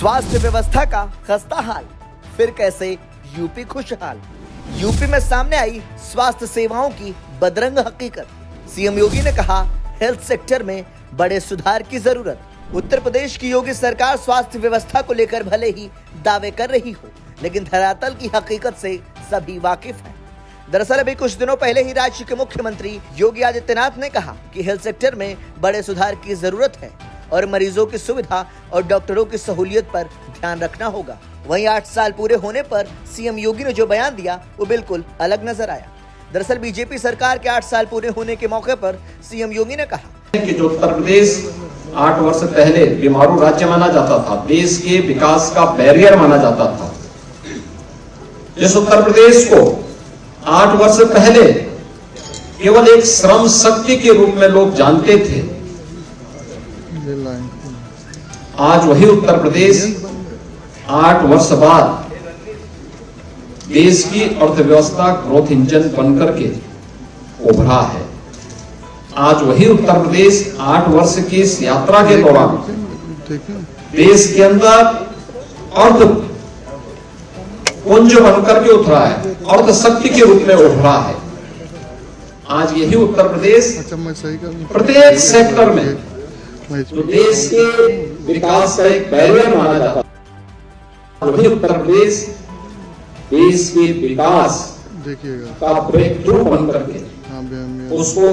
स्वास्थ्य व्यवस्था का खस्ता हाल, फिर कैसे यूपी खुशहाल। यूपी में सामने आई स्वास्थ्य सेवाओं की बदरंग हकीकत। सीएम योगी ने कहा हेल्थ सेक्टर में बड़े सुधार की जरूरत। उत्तर प्रदेश की योगी सरकार स्वास्थ्य व्यवस्था को लेकर भले ही दावे कर रही हो, लेकिन धरातल की हकीकत से सभी वाकिफ हैं। दरअसल अभी कुछ दिनों पहले ही राज्य के मुख्यमंत्री योगी आदित्यनाथ ने कहा कि हेल्थ सेक्टर में बड़े सुधार की जरूरत है और मरीजों की सुविधा और डॉक्टरों की सहूलियत पर ध्यान रखना होगा। वहीं 8 साल पूरे होने पर सीएम योगी ने जो बयान दिया वो बिल्कुल अलग नजर आया। दरअसल बीजेपी सरकार के 8 साल पूरे होने के मौके पर सीएम योगी ने कहा कि जो उत्तर प्रदेश 8 वर्ष पहले बीमारू राज्य माना जाता था, देश के विकास का बैरियर माना जाता था, जिस उत्तर प्रदेश को 8 वर्ष पहले केवल एक श्रम शक्ति के रूप में लोग जानते थे, आज वही उत्तर प्रदेश 8 वर्ष बाद देश की अर्थव्यवस्था ग्रोथ इंजन बनकर के उभरा है। आज वही उत्तर प्रदेश 8 वर्ष की इस यात्रा के दौरान देश के अंदर अर्थ पुंज बनकर के उतरा है, अर्थ शक्ति के रूप में उभरा है। आज यही उत्तर प्रदेश प्रत्येक सेक्टर में जो देश के विकास का एक बैरियर माना जाता है, वही उत्तर प्रदेश देश के विकास का ब्रेक थ्रू बनकर के उसको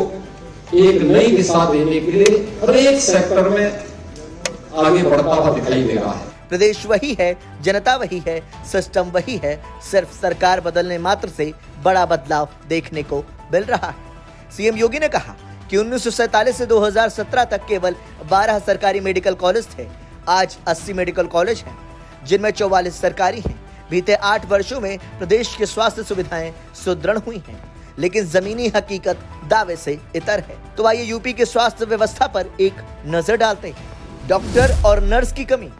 एक नई दिशा देने के लिए हर एक सेक्टर में आगे बढ़ता हुआ दिखाई दे रहा है। प्रदेश वही है, जनता वही है, सिस्टम वही है, सिर्फ सरकार बदलने मात्र से बड़ा बदलाव देखने को मिल रहा है। सीएम योगी ने कहा कि 1947 से 2017 तक केवल 12 सरकारी मेडिकल कॉलेज थे, आज 80 मेडिकल कॉलेज हैं, जिनमें 44 सरकारी हैं। बीते 8 वर्षों में प्रदेश की स्वास्थ्य सुविधाएं सुदृढ़ हुई हैं, लेकिन जमीनी हकीकत दावे से इतर है। तो आइए यूपी के स्वास्थ्य व्यवस्था पर एक नजर डालते हैं। डॉक्टर और नर्स की कमी।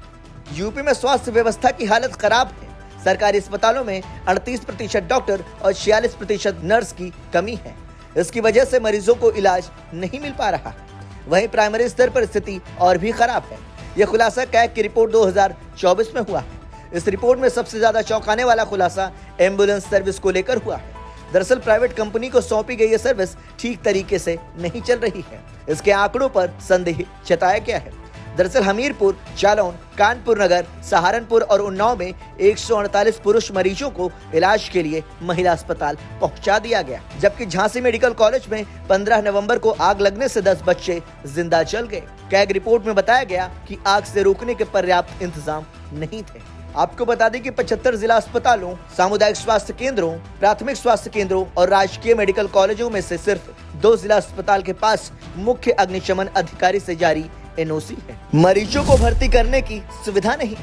यूपी में स्वास्थ्य व्यवस्था की हालत खराब है। सरकारी अस्पतालों में 38% डॉक्टर और 46% नर्स की कमी है। इसकी वजह से मरीजों को इलाज नहीं मिल पा रहा है। वहीं प्राइमरी स्तर पर स्थिति और भी खराब है। यह खुलासा कैग की रिपोर्ट 2024 में हुआ है। इस रिपोर्ट में सबसे ज्यादा चौंकाने वाला खुलासा एम्बुलेंस सर्विस को लेकर हुआ है। दरअसल प्राइवेट कंपनी को सौंपी गई यह सर्विस ठीक तरीके से नहीं चल रही है। इसके आंकड़ों पर संदेह जताया गया है। दरअसल हमीरपुर, जालौन, कानपुर नगर, सहारनपुर और उन्नाव में 148 पुरुष मरीजों को इलाज के लिए महिला अस्पताल पहुंचा दिया गया, जबकि झांसी मेडिकल कॉलेज में 15 नवंबर को आग लगने से 10 बच्चे जिंदा जल गए। कैग रिपोर्ट में बताया गया कि आग से रोकने के पर्याप्त इंतजाम नहीं थे। आपको बता दें कि 75 जिला अस्पतालों, सामुदायिक स्वास्थ्य केंद्रों, प्राथमिक स्वास्थ्य केंद्रों और राजकीय मेडिकल कॉलेजों में से सिर्फ 2 जिला अस्पताल के पास मुख्य अग्निशमन अधिकारी से जारी एनओसी है। मरीजों को भर्ती करने की सुविधा नहीं।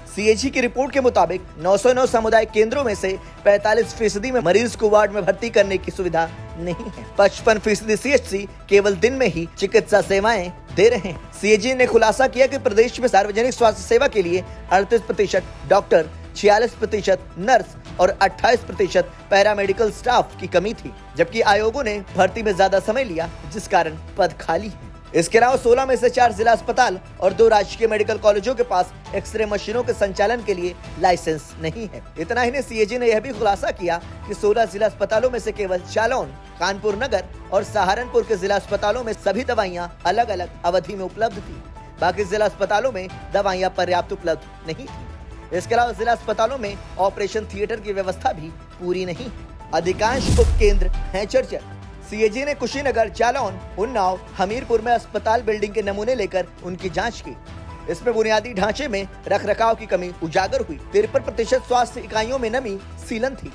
सीएजी की रिपोर्ट के मुताबिक 909 सामुदायिक केंद्रों में से 45% में मरीज को वार्ड में भर्ती करने की सुविधा नहीं है। 55% सीएचसी केवल दिन में ही चिकित्सा सेवाएं दे रहे हैं। सीएजी ने खुलासा किया कि प्रदेश में सार्वजनिक स्वास्थ्य सेवा के लिए 38% डॉक्टर, 46% नर्स और 28% पैरामेडिकल स्टाफ की कमी थी, जबकि आयोगों ने भर्ती में ज्यादा समय लिया, जिस कारण पद खाली है। इसके अलावा 16 में से 4 जिला अस्पताल और 2 राजकीय मेडिकल कॉलेजों के पास एक्सरे मशीनों के संचालन के लिए लाइसेंस नहीं है। इतना ही नहीं, सीएजी ने यह भी खुलासा किया कि 16 जिला अस्पतालों में से केवल जालौन, कानपुर नगर और सहारनपुर के जिला अस्पतालों में सभी दवाइयां अलग अलग अवधि में उपलब्ध थी। बाकी जिला अस्पतालों में दवाइयां पर्याप्त उपलब्ध नहीं थी। इसके अलावा जिला अस्पतालों में ऑपरेशन थिएटर की व्यवस्था भी पूरी नहीं है। अधिकांश उपकेंद्र हैं जर्जर। सीएजी ने कुशीनगर, जालौन, उन्नाव, हमीरपुर में अस्पताल बिल्डिंग के नमूने लेकर उनकी जांच की। इसमें बुनियादी ढांचे में रखरखाव की कमी उजागर हुई। 53% स्वास्थ्य इकाइयों में नमी सीलन थी,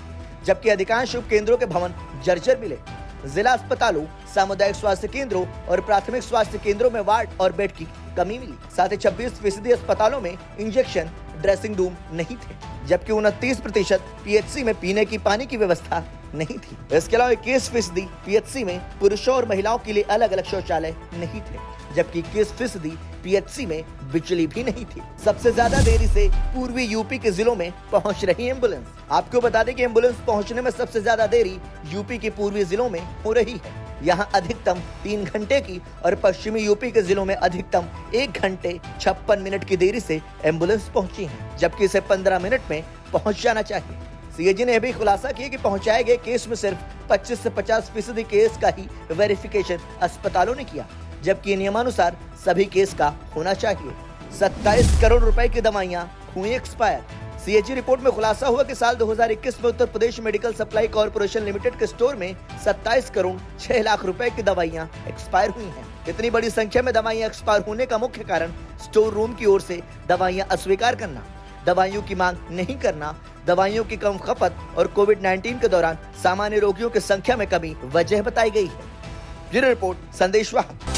जबकि अधिकांश उपकेंद्रों के भवन जर्जर मिले। जिला अस्पतालों, सामुदायिक स्वास्थ्य केंद्रों और प्राथमिक स्वास्थ्य केंद्रों में वार्ड और बेड की कमी मिली। साथ ही 26% अस्पतालों में इंजेक्शन, ड्रेसिंग रूम नहीं थे, जबकि 29% पीएचसी में पीने की पानी की व्यवस्था नहीं थी। इसके अलावा 21% पीएचसी में पुरुषों और महिलाओं के लिए अलग अलग शौचालय नहीं थे, जबकि 21% पीएचसी में बिजली भी नहीं थी। सबसे ज्यादा देरी से पूर्वी यूपी के जिलों में पहुंच रही एम्बुलेंस। आपको बता दें कि एम्बुलेंस पहुंचने में सबसे ज्यादा देरी यूपी के पूर्वी जिलों में हो रही है। यहाँ अधिकतम 3 घंटे की और पश्चिमी यूपी के जिलों में अधिकतम 1 घंटे 56 मिनट की देरी से एम्बुलेंस पहुंची है, जबकि इसे 15 मिनट में पहुंच जाना चाहिए। सीएजी ने यह भी खुलासा किया कि पहुंचाए गए केस में सिर्फ 25 से 50% केस का ही वेरिफिकेशन अस्पतालों ने किया, जबकि नियमानुसार सभी केस का होना चाहिए। 27 करोड़ रुपए की दवाइयां हुई एक्सपायर। सीएजी रिपोर्ट में खुलासा हुआ कि साल 2021 में Uttar Pradesh medical supply corporation limited के स्टोर में 27 करोड़ 6 लाख रुपए की दवाइयां एक्सपायर हुई हैं। इतनी बड़ी संख्या में दवाइयां एक्सपायर होने का मुख्य कारण स्टोर रूम की ओर से दवाइयां अस्वीकार करना, दवाइयों की मांग नहीं करना, दवाइयों की कम खपत और कोविड-19 के दौरान सामान्य रोगियों की संख्या में कमी वजह बताई गई है। ब्यूरो रिपोर्ट संदेश वाहक।